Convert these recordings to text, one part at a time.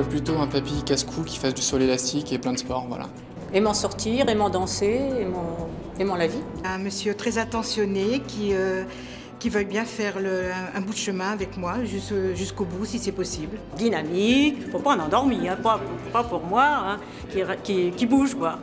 veux plutôt un papy casse-cou qui fasse du saut élastique et plein de sport, voilà. Aimant sortir, aimant danser, aimant la vie. Un monsieur très attentionné qui veuille bien faire un bout de chemin avec moi jusqu'au bout si c'est possible. Dynamique, faut pas en endormir, hein, pas pour moi, hein, qui bouge quoi.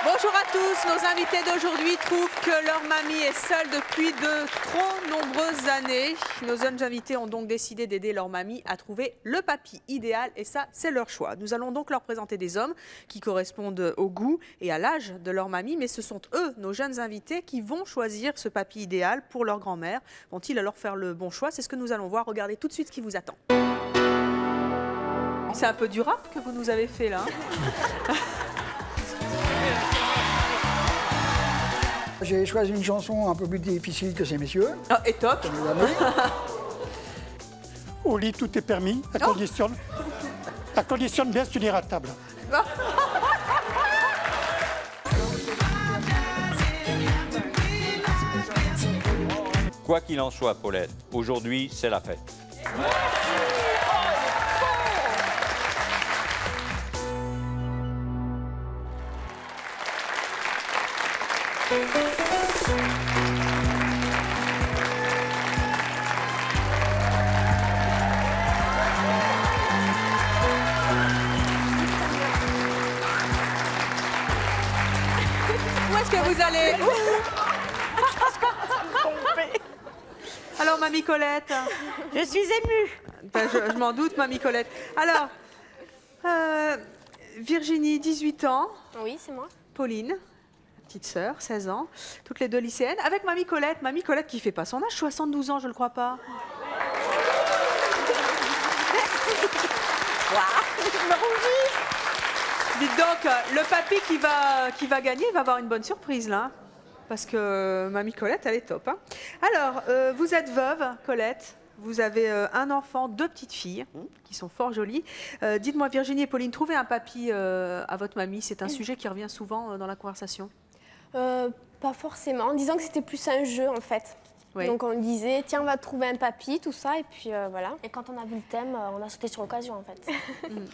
Bonjour à tous, nos invités d'aujourd'hui trouvent que leur mamie est seule depuis de trop nombreuses années. Nos jeunes invités ont donc décidé d'aider leur mamie à trouver le papy idéal et ça, c'est leur choix. Nous allons donc leur présenter des hommes qui correspondent au goût et à l'âge de leur mamie, mais ce sont eux, nos jeunes invités, qui vont choisir ce papy idéal pour leur grand-mère. Vont-ils alors faire le bon choix? C'est ce que nous allons voir. Regardez tout de suite ce qui vous attend. C'est un peu du rap que vous nous avez fait là. J'ai choisi une chanson un peu plus difficile que ces messieurs. Oh, et toc. Au lit, tout est permis, à condition de bien se tenir à table. Quoi qu'il en soit, Paulette, aujourd'hui, c'est la fête. Où est-ce que vous allez? Alors, Mamie Colette. Je suis émue. Ben, je m'en doute, Mamie Colette. Alors, Virginie, 18 ans. Oui, c'est moi. Pauline, petite sœur, 16 ans. Toutes les deux lycéennes. Avec Mamie Colette. Mamie Colette qui ne fait pas son âge, 72 ans, je ne le crois pas. Dites donc, le papy qui va gagner, il va avoir une bonne surprise, là. Parce que Mamie Colette, elle est top. Hein. Alors, vous êtes veuve, Colette. Vous avez un enfant, 2 petites filles, qui sont fort jolies. Dites-moi, Virginie et Pauline, trouver un papy à votre mamie, c'est un sujet qui revient souvent dans la conversation? Pas forcément. Disons que c'était plus un jeu, en fait. Oui. Donc on disait, tiens, on va trouver un papy, tout ça, et puis voilà. Et quand on a vu le thème, on a sauté sur l'occasion, en fait.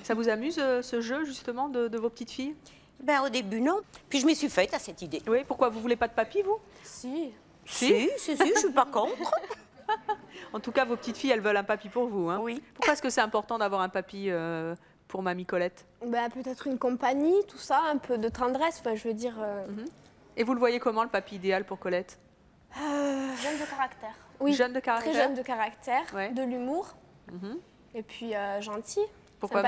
Ça vous amuse, ce jeu, justement, de vos petites filles? Ben, au début, non. Puis je m'y suis faite à cette idée. Oui, pourquoi vous voulez pas de papy, vous? Si. Si, je suis pas contre. En tout cas, vos petites filles, elles veulent un papy pour vous. Hein. Oui. Pourquoi est-ce que c'est important d'avoir un papy pour Mamie Colette? Ben, peut-être une compagnie, tout ça, un peu de tendresse, enfin, je veux dire... Et vous le voyez comment, le papy idéal pour Colette? Jeune de caractère. Oui, jeune de caractère. très jeune de caractère, Ouais. de l'humour, et puis gentil. Pourquoi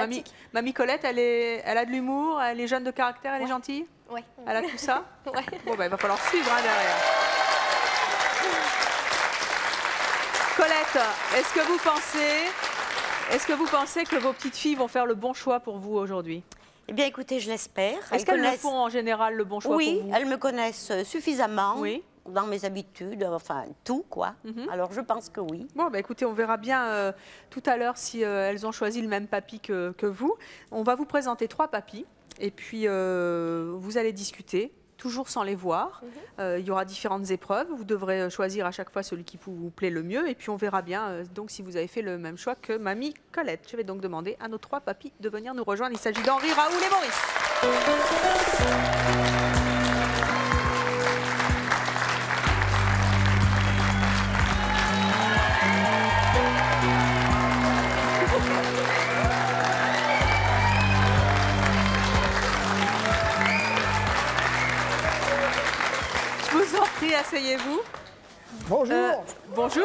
Mamie Colette, elle a de l'humour, elle est jeune de caractère, elle est gentille? Oui. Elle a tout ça? Ouais. Bon, ben, il va falloir suivre hein, derrière. Colette, est-ce que vous pensez que vos petites filles vont faire le bon choix pour vous aujourd'hui? Eh bien, écoutez, je l'espère. Est-ce qu'elles le font en général le bon choix pour vous? Oui, elles me connaissent suffisamment. Oui. Dans mes habitudes, enfin tout quoi. Alors je pense que oui. Bon, bah, écoutez, on verra bien tout à l'heure si elles ont choisi le même papy que vous. On va vous présenter 3 papys et puis vous allez discuter, toujours sans les voir. Il y aura différentes épreuves. Vous devrez choisir à chaque fois celui qui vous plaît le mieux et puis on verra bien donc si vous avez fait le même choix que Mamie Colette. Je vais donc demander à nos 3 papys de venir nous rejoindre. Il s'agit d'Henri, Raoul et Maurice. Je vous en prie, asseyez-vous. Bonjour. Bonjour.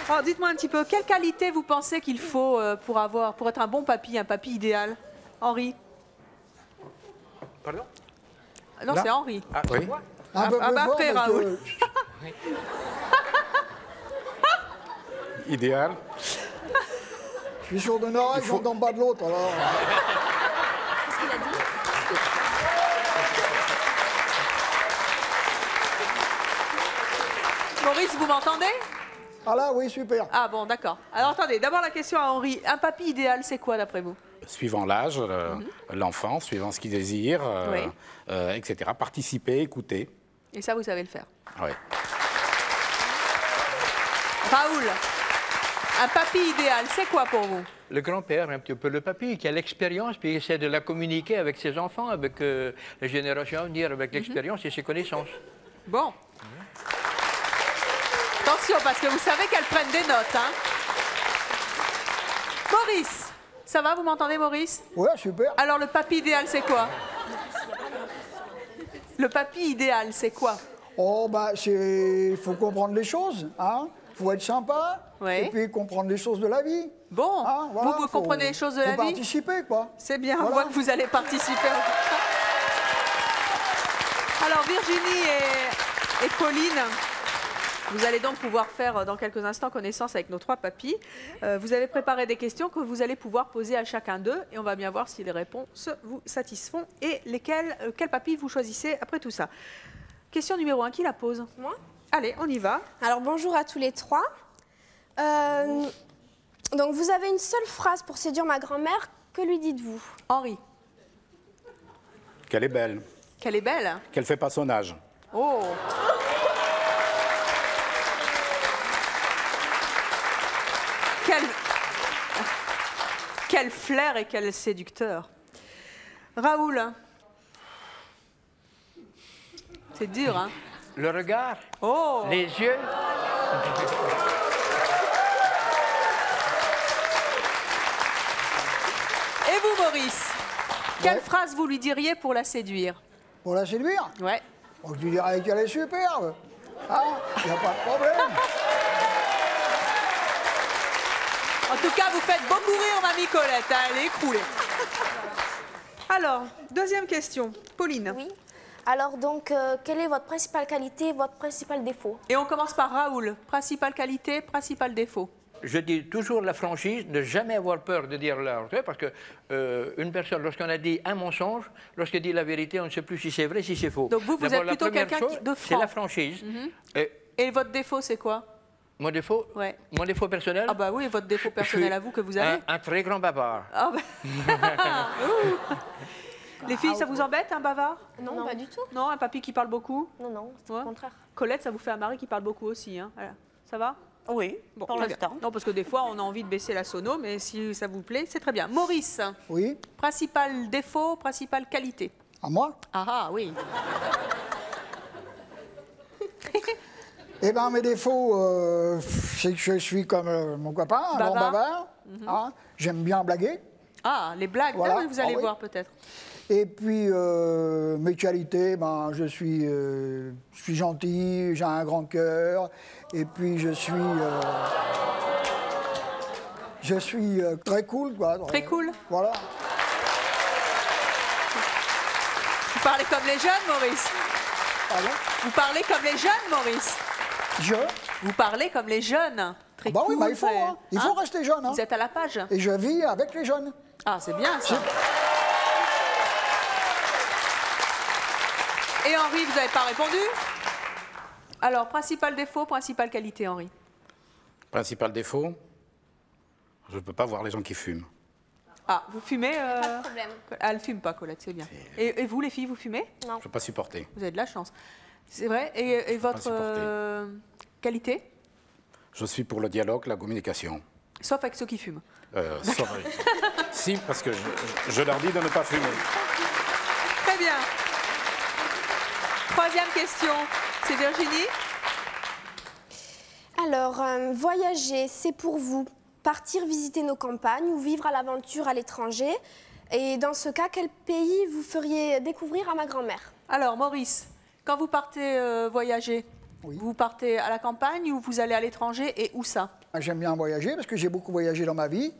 Alors, dites-moi un petit peu, quelle qualité vous pensez qu'il faut pour être un bon papy, un papy idéal? Henri? Pardon? Non, c'est Henri. Ah, oui. Un peu plus fort, après, parce que Raoul. Idéal. je suis sur d'une oreille, j'entends pas de l'autre, alors... Qu'est-ce qu'il a dit? Je vous en prie, asseyez-vous. Qu'est-ce qu'il a dit? Alors, Maurice, vous m'entendez? Ah là, oui, super. Ah bon, d'accord. Alors attendez, d'abord la question à Henri. Un papy idéal, c'est quoi d'après vous? Suivant l'âge, l'enfant, suivant ce qu'il désire, etc. Participer, écouter. Et ça, vous savez le faire. Oui. Raoul, un papy idéal, c'est quoi pour vous? Le grand-père, un petit peu le papy, qui a l'expérience, puis il essaie de la communiquer avec ses enfants, avec les générations à venir, avec l'expérience et ses connaissances. Bon. Attention, parce que vous savez qu'elles prennent des notes. Hein. Maurice, ça va, vous m'entendez, Maurice? Ouais, super. Alors, le papy idéal, c'est quoi? Le papy idéal, c'est quoi? Oh, bah, il faut comprendre les choses, hein. Faut être sympa, ouais. Et puis comprendre les choses de la vie. Bon, hein, voilà, vous comprenez les choses de la vie? Participer, quoi. C'est bien, voilà. On voit que vous allez participer. Alors, Virginie et Pauline, vous allez donc pouvoir faire dans quelques instants connaissance avec nos 3 papys. Vous avez préparé des questions que vous allez pouvoir poser à chacun d'eux et on va bien voir si les réponses vous satisfont et quel papy vous choisissez après tout ça. Question numéro 1, qui la pose? Moi. Allez, on y va. Alors bonjour à tous les 3. Donc vous avez une seule phrase pour séduire ma grand-mère, que lui dites-vous? Henri. Qu'elle est belle. Qu'elle est belle? Qu'elle fait pas son âge. Oh. Quel flair et quel séducteur. Raoul. C'est dur, hein? Le regard, oh. Les yeux. Et vous, Maurice, quelle phrase vous lui diriez pour la séduire? Pour la séduire? Ouais. Bon, je lui dirais qu'elle est superbe. Hein? Il n'y a pas de problème. En tout cas, vous faites beaucoup rire, mamie Colette. Hein, elle est écroulée. Alors, deuxième question. Pauline. Oui. Alors donc, quelle est votre principale qualité, votre principal défaut? Et on commence par Raoul. Principale qualité, principal défaut. Je dis toujours la franchise, ne jamais avoir peur de dire la vérité, parce que une personne, lorsqu'on a dit un mensonge, lorsqu'elle dit la vérité, on ne sait plus si c'est vrai, si c'est faux. Donc vous êtes plutôt quelqu'un de franc. C'est la franchise. Et votre défaut, c'est quoi? Mon défaut? Ouais. Mon défaut personnel? Ah bah oui, votre défaut personnel à vous que vous avez? Un très grand bavard. Ah bah... Les filles, ça vous embête, un bavard? Non, pas du tout. Non, un papy qui parle beaucoup? Non, non, c'est au contraire. Colette, ça vous fait un mari qui parle beaucoup aussi, hein? Voilà. Ça va? Oui, bon, pour l'instant. Non, parce que des fois, on a envie de baisser la sono, mais si ça vous plaît, c'est très bien. Maurice. Oui. Principal défaut, principale qualité. À moi? Ah oui. Eh bien, mes défauts, c'est que je suis comme mon copain, un grand bavard. Hein? J'aime bien blaguer. Ah, les blagues, voilà. Ah, oui, vous allez voir peut-être. Et puis, mes qualités, ben, je suis gentil, j'ai un grand cœur, et puis je suis très cool, quoi. Très cool. Voilà. Vous parlez comme les jeunes, Maurice. Pardon? Vous parlez comme les jeunes, Maurice. Vous parlez comme les jeunes. Très bah cool. Oui, bah il faut, hein. Il faut rester jeune. Hein. Vous êtes à la page. Et je vis avec les jeunes. Ah, c'est bien ça. Et Henri, vous n'avez pas répondu? Alors, principal défaut, principale qualité, Henri? Principal défaut, je ne peux pas voir les gens qui fument. Ah, vous fumez Pas de problème. Elle ne fume pas, Colette, c'est bien. Et vous, les filles, vous fumez? Non. Je ne peux pas supporter. Vous avez de la chance. C'est vrai. Et votre qualité? Je suis pour le dialogue, la communication. Sauf avec ceux qui fument. Si, parce que je leur dis de ne pas fumer. Très bien. Troisième question, c'est Virginie. Alors, voyager, c'est pour vous partir visiter nos campagnes ou vivre à l'aventure à l'étranger? Et dans ce cas, quel pays vous feriez découvrir à ma grand-mère? Alors, Maurice, quand vous partez voyager, vous partez à la campagne ou vous allez à l'étranger et où ça? J'aime bien voyager parce que j'ai beaucoup voyagé dans ma vie.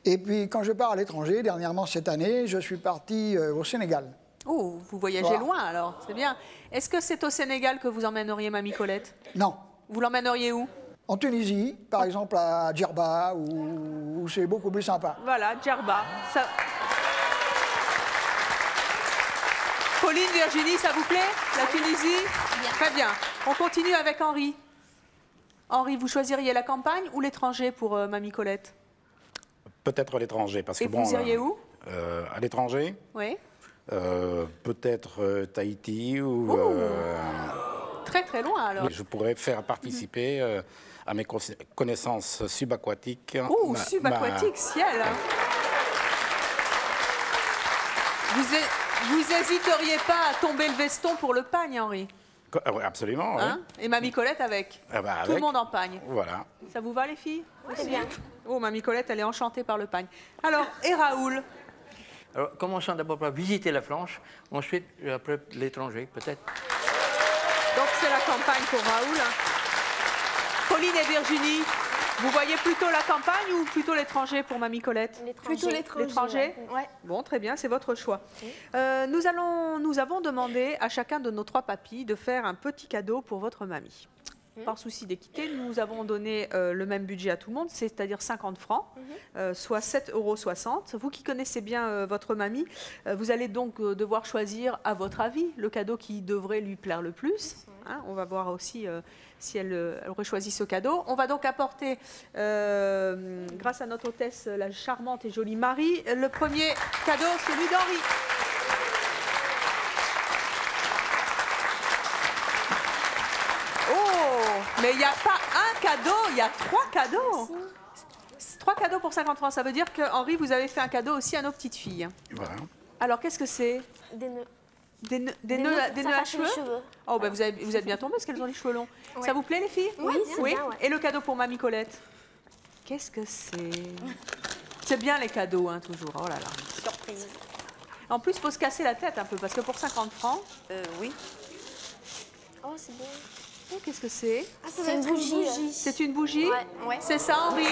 Et puis, quand je pars à l'étranger, dernièrement cette année, je suis parti au Sénégal. Oh, vous voyagez loin alors, c'est bien. Est-ce que c'est au Sénégal que vous emmèneriez mamie Colette? Non. Vous l'emmèneriez où? En Tunisie, par exemple à Djerba, où c'est beaucoup plus sympa. Voilà, Djerba. Ça... Pauline, Virginie, ça vous plaît? La Tunisie? Bien. Très bien. On continue avec Henri. Henri, vous choisiriez la campagne ou l'étranger pour Mamie Colette? Peut-être l'étranger, parce que Et bon... vous iriez où? À l'étranger? Oui. Peut-être Tahiti ou... Très très loin alors. Je pourrais faire participer à mes connaissances subaquatiques. Ouh, subaquatique, ciel. Vous hésiteriez pas à tomber le veston pour le pagne, Henri? Oui, absolument, Hein? oui. Et Mamie Colette avec. Ah bah, Tout le avec. monde en pagne. Voilà. Ça vous va les filles? Très bien. Oh, Mamie Colette, elle est enchantée par le pagne. Alors, et Raoul? Alors, commençons d'abord par visiter la Flandre, ensuite après l'étranger, peut-être. Donc c'est la campagne pour Raoul. Pauline et Virginie, vous voyez plutôt la campagne ou plutôt l'étranger pour Mamie Colette? Plutôt l'étranger. Ouais. Bon, très bien, c'est votre choix. Nous avons demandé à chacun de nos 3 papis de faire un petit cadeau pour votre mamie. Par souci d'équité, nous avons donné le même budget à tout le monde, c'est-à-dire 50 francs, soit 7,60 €. Vous qui connaissez bien votre mamie, vous allez donc devoir choisir, à votre avis, le cadeau qui devrait lui plaire le plus. Hein, on va voir aussi si elle aurait choisi ce cadeau. On va donc apporter, grâce à notre hôtesse, la charmante et jolie Marie, le premier cadeau, celui d'Henri. Mais il n'y a pas un cadeau, il y a 3 cadeaux. 3 cadeaux pour 50 francs. Ça veut dire que, Henri, vous avez fait un cadeau aussi à nos petites filles. Voilà. Alors, qu'est-ce que c'est? Des nœuds. Des nœuds à cheveux? Oh, ben vous êtes bien tombés parce qu'elles ont les cheveux longs. Ouais. Ça vous plaît, les filles? Oui, Oui. bien, ouais. Et le cadeau pour Mamie Colette? Qu'est-ce que c'est? C'est bien les cadeaux, hein, toujours. Oh là là. Surprise. En plus, il faut se casser la tête un peu parce que pour 50 francs... Oui. Oh, c'est bien. Oh, qu'est-ce que c'est? Ah, c'est une bougie. C'est une bougie? Ouais. C'est ça, Henri?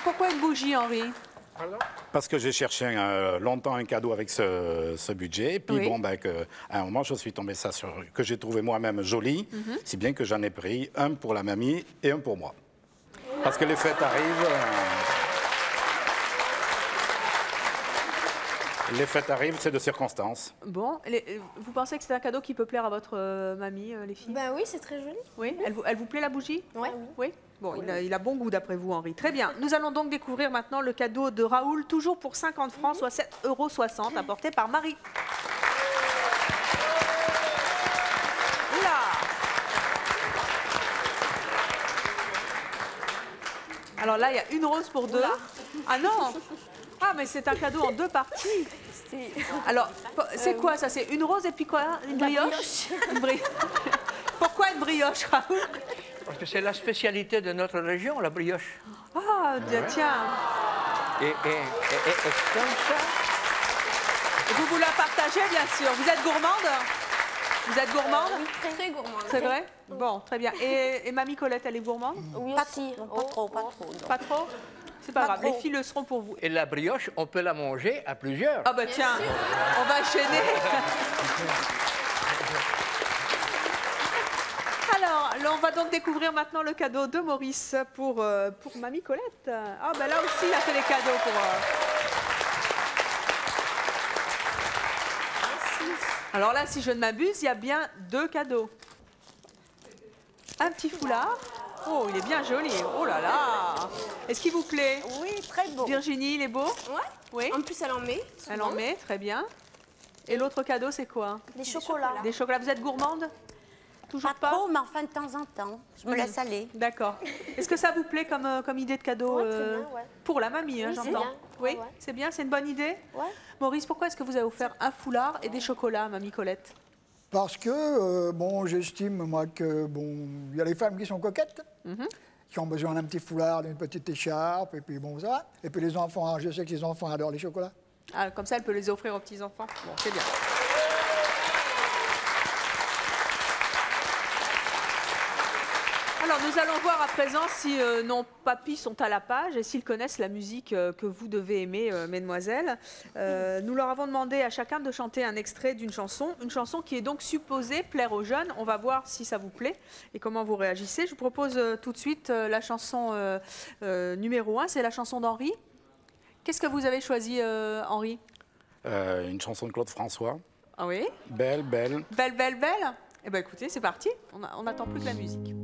Pourquoi une bougie, Henri? Parce que j'ai cherché longtemps un cadeau avec ce budget. Et puis, Oui. bon, ben, à un moment, je suis tombé que j'ai trouvé moi-même joli, si bien que j'en ai pris un pour la mamie et un pour moi. Parce que les fêtes arrivent. Les fêtes arrivent, c'est de circonstances. Bon, vous pensez que c'est un cadeau qui peut plaire à votre mamie, les filles? Ben oui, c'est très joli. Oui, elle vous plaît la bougie? Ouais. Oui. Bon, il a bon goût d'après vous, Henri. Très bien. Nous allons donc découvrir maintenant le cadeau de Raoul, toujours pour 50 francs, soit 7,60 €, apporté par Marie. Oula! Alors là, il y a une rose pour 2. Ah non! Ah, mais c'est un cadeau en 2 parties. Alors, c'est quoi ça? C'est une rose et puis quoi? Une brioche? Pourquoi une brioche, Raoul? Parce que c'est la spécialité de notre région, la brioche. Ah, tiens. Et comme ça... Vous la partagez, bien sûr. Vous êtes gourmande? Vous êtes gourmande? Oui, très gourmande. C'est vrai? Bon, très bien. Et Mamie Colette, elle est gourmande? Oui, aussi. Pas trop, pas trop. non. Pas trop? C'est pas grave, les filles le seront pour vous. Et la brioche, on peut la manger à plusieurs. Ah bah tiens, on va enchaîner. Alors, on va donc découvrir maintenant le cadeau de Maurice pour Mamie Colette. Ah bah là aussi, il a fait les cadeaux pour... Alors là, si je ne m'abuse, il y a bien 2 cadeaux. Un petit foulard. Oh, il est bien joli. Oh là là. Est-ce qu'il vous plaît? Oui, très beau. Virginie, il est beau? Ouais. Oui. En plus, elle en met. Elle en met, très bien. Et l'autre cadeau, c'est quoi? Des chocolats. Des chocolats. Vous êtes gourmande? Toujours Pas trop, mais enfin de temps en temps. Je me laisse aller. D'accord. Est-ce que ça vous plaît comme idée de cadeau? Ouais, très bien, ouais. Pour la mamie, hein, Oui, c'est j'entends. bien. Oui, Ouais. c'est bien, c'est une bonne idée? Ouais. Maurice, pourquoi est-ce que vous avez offert un foulard et des chocolats à Mamie Colette? Parce que, bon, j'estime, moi, que, bon, il y a les femmes qui sont coquettes, qui ont besoin d'un petit foulard, d'une petite écharpe, et puis bon, ça va. Et puis les enfants, je sais que les enfants adorent les chocolats. Ah, comme ça, elle peut les offrir aux petits-enfants. Bon, c'est bien. Alors, nous allons voir à présent si nos papis sont à la page et s'ils connaissent la musique que vous devez aimer, mesdemoiselles. Nous leur avons demandé à chacun de chanter un extrait d'une chanson, une chanson qui est donc supposée plaire aux jeunes. On va voir si ça vous plaît et comment vous réagissez. Je vous propose tout de suite la chanson numéro 1, c'est la chanson d'Henri. Qu'est-ce que vous avez choisi, Henri? Une chanson de Claude François. Ah oui? Belle, belle. Belle, belle, belle. Eh bien écoutez, c'est parti. On n'attend plus que la musique.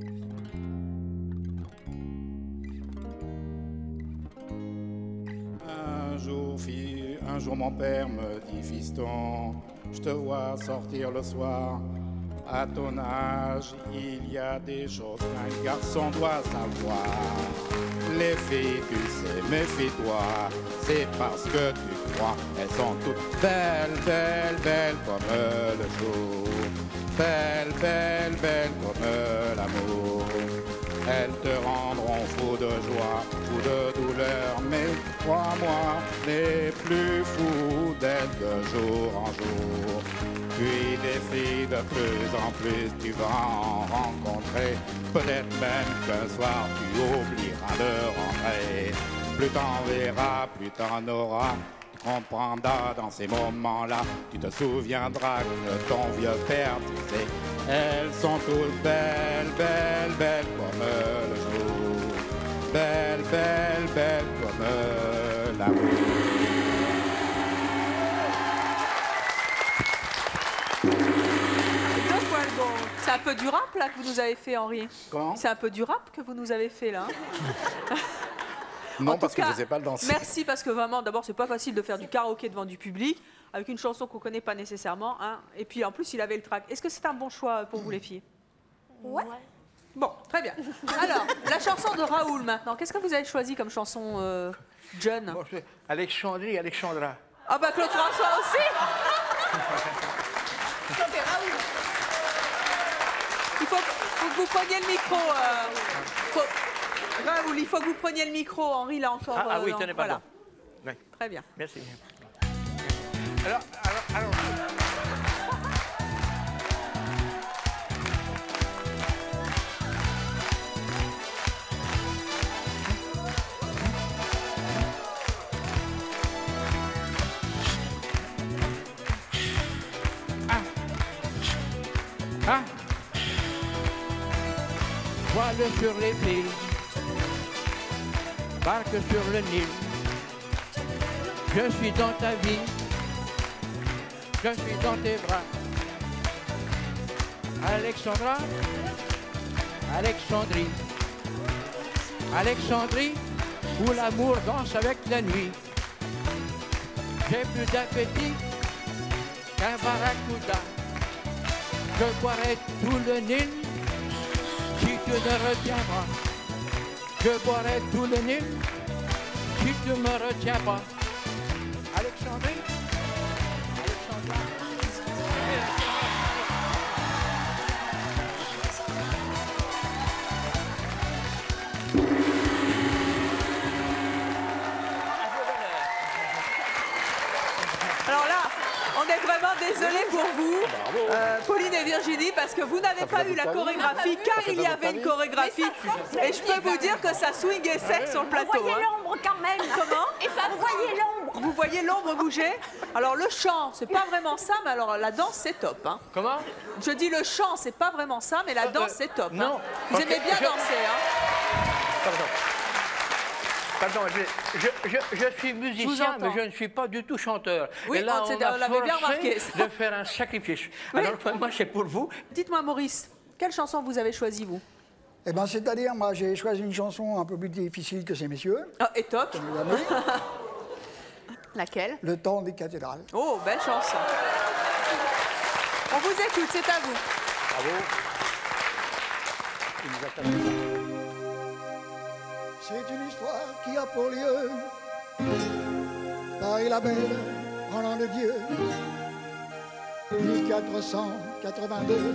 Un jour mon père me dit, fiston, je te vois sortir le soir. À ton âge, il y a des choses qu'un garçon doit savoir. Les filles, tu sais, méfie-toi, c'est parce que tu crois. Elles sont toutes belles, belles, belles comme le jour. Belles, belles, belles comme l'amour. Elles te rendront fou de joie, fou de douleur, mais crois-moi, les plus fous d'elles de jour en jour. Puis des filles de plus en plus, tu vas en rencontrer. Peut-être même qu'un soir tu oublieras de rentrer. Plus t'en verras, plus t'en auras. Tu comprendras dans ces moments-là. Tu te souviendras que ton vieux père disait, elles sont toutes belles, belles, belles comme le jour. Belles, belles, belles comme l'amour. C'est un peu du rap là que vous nous avez fait, Henri. Comment? C'est un peu du rap que vous nous avez fait là. Non, parce que je ne sais pas le danser. Merci, parce que vraiment, d'abord, c'est pas facile de faire du karaoké devant du public avec une chanson qu'on connaît pas nécessairement. Hein. Et puis en plus, il avait le track. Est-ce que c'est un bon choix pour vous les filles? Ouais. Bon, très bien. Alors, la chanson de Raoul maintenant. Qu'est-ce que vous avez choisi comme chanson jeune? Bon, Alexandrie, Alexandra. Ah bah Claude François aussi. Il faut que vous preniez le micro. Raoul, il faut que vous preniez le micro. Henri, là encore. Ah oui, tenez, pardon. Voilà. Oui. Très bien. Merci. Alors. Voile sur les filles, barque sur le Nil. Je suis dans ta vie, je suis dans tes bras. Alexandra, Alexandrie, Alexandrie, où l'amour danse avec la nuit. J'ai plus d'appétit qu'un barracuda. Je boirai tout le Nil. Si tu me retiens pas, je boirai tout le Nil. Si tu me retiens pas, Alexandrie, Alexandra. Alors là, on est vraiment désolé pour vous, Pauline et Virginie, parce que vous n'avez pas eu la chorégraphie, car il y avait une chorégraphie. Et je peux vous dire que ça swingait sec sur le plateau. Vous voyez l'ombre quand même. Comment? Et ça, vous voyez l'ombre. Vous voyez l'ombre bouger? Alors le chant, c'est pas vraiment ça, mais alors la danse, c'est top. Hein. Comment? Je dis le chant, c'est pas vraiment ça, mais la danse, c'est top. Non. Hein. Vous aimez bien danser, hein? Pardon, je suis musicien, mais je ne suis pas du tout chanteur. Oui, et là, on l'avait bien remarqué. De faire un sacrifice. Oui. Alors, moi, c'est pour vous. Dites-moi, Maurice, quelle chanson vous avez choisie, vous? Eh bien, c'est-à-dire, moi, j'ai choisi une chanson un peu plus difficile que ces messieurs. Ah, et top. Comme vous l'avez. Laquelle? Le temps des cathédrales. Oh, belle chanson. On vous écoute, c'est à vous. Bravo. C'est une histoire qui a pour lieu Paris la belle, en l'an de Dieu, 1482,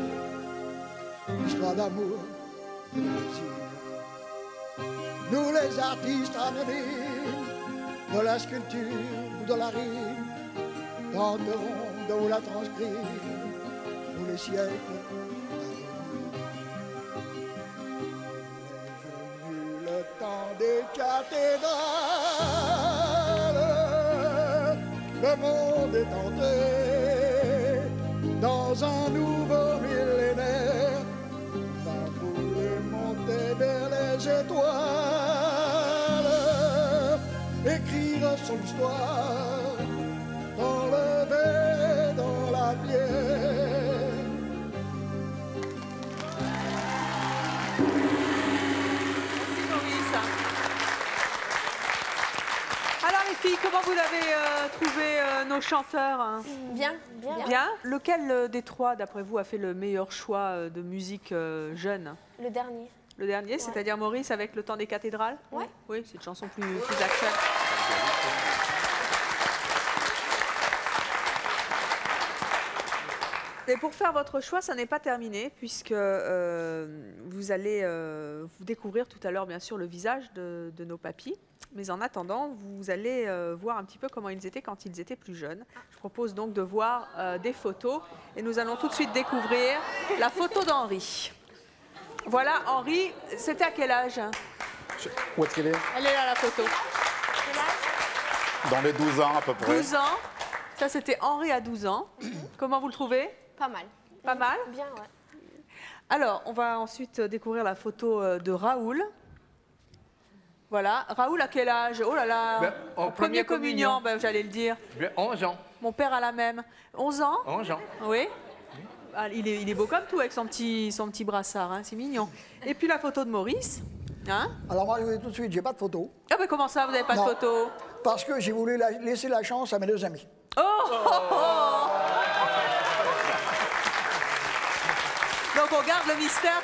histoire d'amour et de plaisir. Nous les artistes anonymes de la sculpture ou de la rime tenterons de vous la transcrire pour les siècles. Le temps des cathédrales, le monde est entré dans un nouveau millénaire. Va vouloir monter vers les étoiles, écrire son histoire dans le comment vous avez trouvé nos chanteurs, hein? Bien, bien. Bien. Lequel des trois, d'après vous, a fait le meilleur choix de musique jeune? Le dernier. Le dernier, c'est-à-dire Maurice avec Le Temps des cathédrales? Ouais. Oui, c'est une chanson plus actuelle. Et pour faire votre choix, ça n'est pas terminé, puisque vous allez vous découvrir tout à l'heure, bien sûr, le visage de nos papis. Mais en attendant, vous allez voir un petit peu comment ils étaient quand ils étaient plus jeunes. Je propose donc de voir des photos. Et nous allons tout de suite découvrir la photo d'Henri. Voilà, Henri, c'était à quel âge? Où est-ce qu'il est? Elle est là, la photo. Dans les 12 ans à peu près. 12 ans. Ça, c'était Henri à 12 ans. Comment vous le trouvez? Pas mal. Pas mal? Bien, ouais. Alors, on va ensuite découvrir la photo de Raoul. Voilà. Raoul, à quel âge? Oh là là. Ben, en première communion. Ben, j'allais le dire. 11 ans. Mon père a la même. 11 ans? 11 ans. Oui. Ah, il est beau comme tout avec son petit brassard, hein, c'est mignon. Et puis la photo de Maurice. Hein? Alors moi, je vous dis tout de suite, j'ai pas de photo. Ah ben comment ça, vous n'avez pas de photo? Parce que j'ai voulu laisser la chance à mes deux amis. Oh, oh, oh. Donc on garde le mystère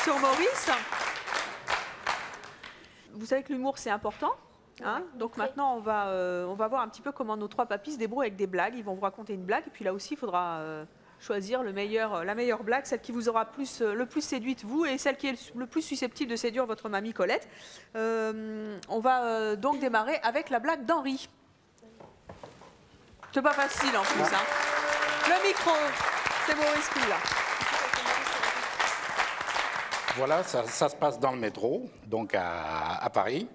sur Maurice. Vous savez que l'humour, c'est important. Hein? Donc maintenant, on va voir un petit peu comment nos trois papis se débrouillent avec des blagues. Ils vont vous raconter une blague. Et puis là aussi, il faudra choisir la meilleure blague, celle qui vous aura le plus séduite, vous, et celle qui est le plus susceptible de séduire votre mamie Colette. On va donc démarrer avec la blague d'Henri. C'est pas facile en plus. Hein. Le micro, c'est Maurice qui l'a. Voilà, ça se passe dans le métro, donc à Paris.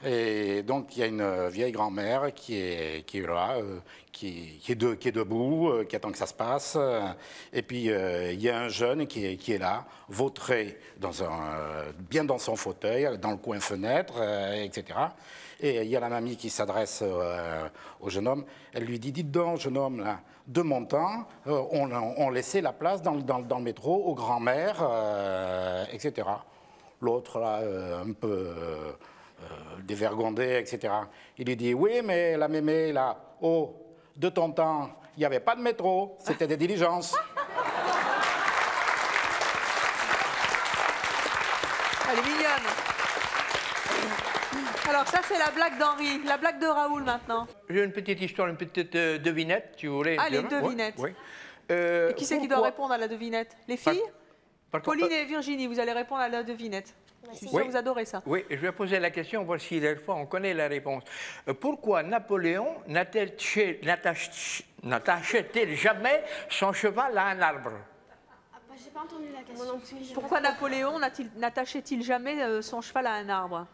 Et donc, il y a une vieille grand-mère qui est là, qui est debout, qui attend que ça se passe. Et puis, il y a un jeune qui est là, vautré bien dans son fauteuil, dans le coin fenêtre, etc. Et il y a la mamie qui s'adresse au jeune homme. Elle lui dit, dites donc, jeune homme, là, de mon temps, on laissait la place dans le métro aux grands-mères, etc. L'autre, là, un peu... dévergondé, etc. Il lui dit, oui, mais la mémé, là, oh, de ton temps, il n'y avait pas de métro, c'était des diligences. Elle est mignonne. Alors ça, c'est la blague d'Henri. La blague de Raoul, maintenant. J'ai une petite histoire, une petite devinette, si vous voulez. Allez, devinette. Oui. Et qui c'est qui doit répondre à la devinette? Les filles? Pauline contre, et Virginie, vous allez répondre à la devinette. Je suis sûre que vous adorez ça. Oui, je vais poser la question, voir si des fois on connaît la réponse. Pourquoi Napoléon n'attachait-il jamais son cheval à un arbre? J'ai pas entendu la question. Moi non plus. Pourquoi Napoléon n'attachait-il jamais son cheval à un arbre?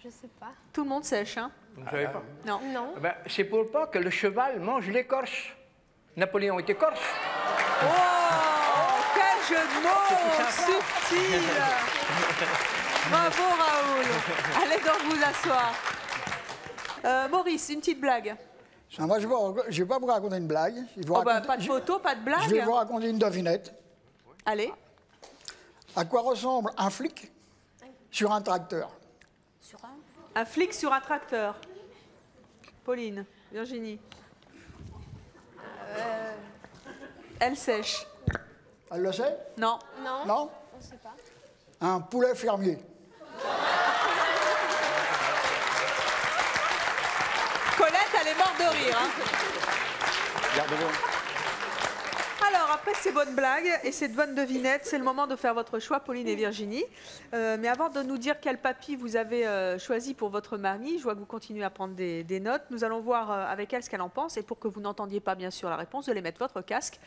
Je sais pas. Tout le monde sèche, hein? Vous ne savez pas? Non. Non. Ben, c'est pour pas que le cheval mange l'écorce. Napoléon était corse. Oh, quel jeu de mots subtil. Bravo Raoul. Allez donc vous asseoir. Maurice, une petite blague. Moi, je ne vais pas vous raconter une blague. Pas de photo, pas de blague. Je vais vous raconter une devinette. Allez. À quoi ressemble un flic sur un tracteur? Un flic sur un tracteur. Pauline, Virginie. Elle sèche. Elle le sait? Non. Non. Non? On ne sait pas. Un poulet fermier. Colette, elle est morte de rire. Hein. Regardez-le. Alors, après ces bonnes blagues et ces bonnes devinettes, c'est le moment de faire votre choix, Pauline et Virginie. Mais avant de nous dire quel papy vous avez choisi pour votre mamie, je vois que vous continuez à prendre des notes. Nous allons voir avec elle ce qu'elle en pense. Et pour que vous n'entendiez pas, bien sûr, la réponse, vous allez mettre votre casque.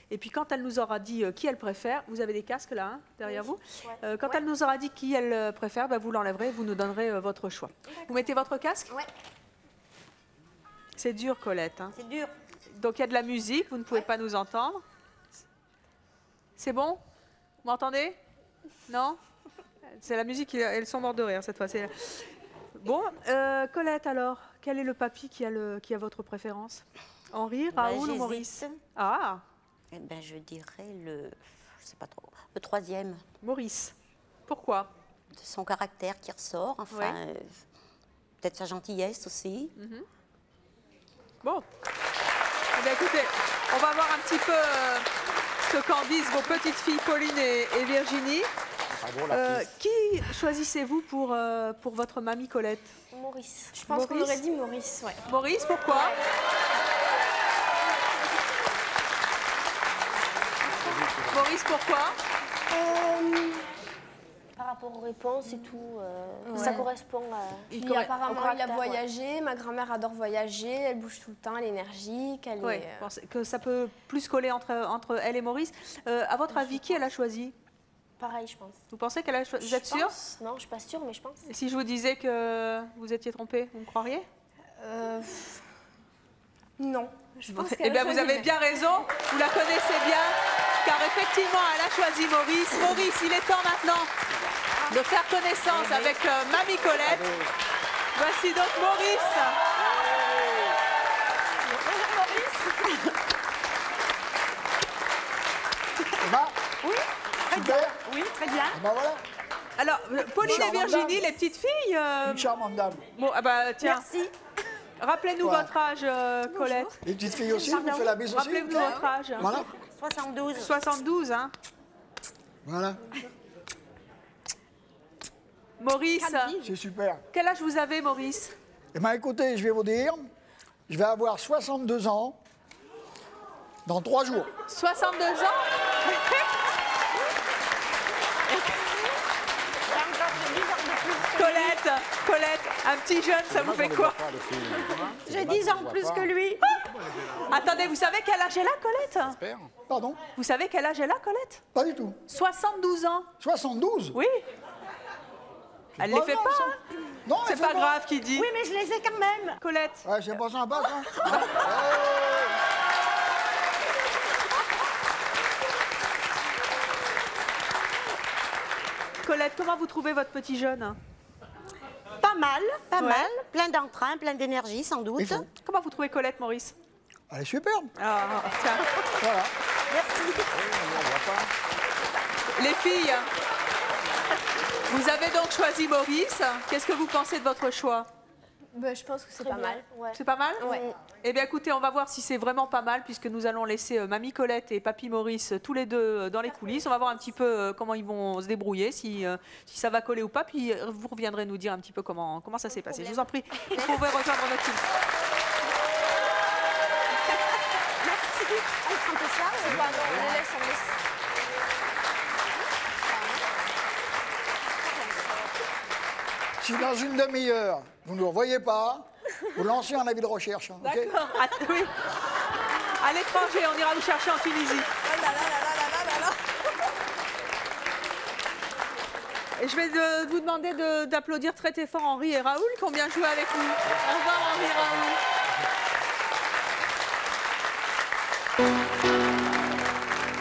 Et puis, quand elle nous aura dit qui elle préfère, vous avez des casques là, hein, derrière vous. Quand elle nous aura dit qui elle préfère, vous l'enlèverez, vous nous donnerez votre choix. Vous mettez votre casque? Ouais. C'est dur, Colette. Hein. C'est dur. Donc il y a de la musique, vous ne pouvez pas nous entendre. C'est bon? Vous m'entendez? Non? C'est la musique, elles sont mortes de rire cette fois. Bon, Colette alors, quel est le papy qui a votre préférence? Henri, Raoul ou Maurice? Ah! Eh ben, je dirais je sais pas trop, le troisième. Maurice. Pourquoi? son caractère qui ressort, enfin, peut-être sa gentillesse aussi. Bon, eh bien, écoutez, on va voir un petit peu ce qu'en disent vos petites filles Pauline et Virginie. Qui choisissez-vous pour votre mamie Colette? Maurice. Je pense qu'on aurait dit Maurice, ouais. Maurice, pourquoi? Maurice, pourquoi? Par rapport aux réponses et tout, Ouais. ça correspond à... Il apparemment, il a caractère, voyagé, ma grand-mère adore voyager, elle bouge tout le temps, elle est énergique, elle Oui, est... pensez que ça peut plus coller entre elle et Maurice. À votre avis, qui elle a choisi? Pareil, je pense. Vous pensez qu'elle a choisi? Vous êtes sûre? Non, je suis pas sûre, mais je pense. Et si je vous disais que vous étiez trompée, vous me croiriez? Non. Je pense Eh bien, vous avez bien raison, vous la connaissez bien, car effectivement, elle a choisi Maurice. Maurice, il est temps maintenant de faire connaissance avec Mamie Colette. Voici donc Maurice. Oui, très bien. Oui, très bien. Ben voilà. Alors, Pauline et Virginie, les petites filles... Une charmante dame. Bon, ah bah, tiens. Merci. Rappelez-nous Quoi? votre âge, Colette. Les petites filles aussi, vous faites la bise aussi. Rappelez-nous votre âge. Voilà. 72. 72, hein. Voilà. Maurice, C'est super. quel âge vous avez, Maurice? Eh bien, écoutez, je vais vous dire, je vais avoir 62 ans dans 3 jours. 62 ans? Colette, un petit jeune, ça vous fait quoi? J'ai 10 ans de plus que lui. Attendez, vous savez quel âge elle a, Colette? Pardon? Vous savez quel âge elle a, Colette? Pas du tout. 72 ans. 72? Oui. Elle les fait pas, hein? Non, C'est pas grave qui dit. Oui, mais je les ai quand même. Colette. Ouais, c'est pas sympa, ça. Colette, comment vous trouvez votre petit jeune? Pas mal, Ouais. plein d'entrain, plein d'énergie sans doute. Il faut. Comment vous trouvez Colette, Maurice? Elle est superbe. Ah, tiens. Voilà. Les filles, vous avez donc choisi Maurice. Qu'est-ce que vous pensez de votre choix? Je pense que c'est pas mal. Ouais. C'est pas mal? Ouais. Eh bien, écoutez, on va voir si c'est vraiment pas mal, puisque nous allons laisser Mamie Colette et Papy Maurice tous les deux dans les coulisses. On va voir un petit peu comment ils vont se débrouiller, si ça va coller ou pas. Puis vous reviendrez nous dire un petit peu comment ça s'est passé. Je vous en prie, vous pouvez rejoindre notre team. Merci. On prend tout ça ou pas? Non, on les laisse, on laisse. Si dans une demi-heure, vous ne nous revoyez pas, vous lancez un avis de recherche. Hein, ok? D'accord. Ah, oui. À l'étranger, on ira vous chercher en Tunisie. Et je vais vous demander d'applaudir très très fort Henri et Raoul qui ont bien joué avec nous. Au revoir Henri et Raoul.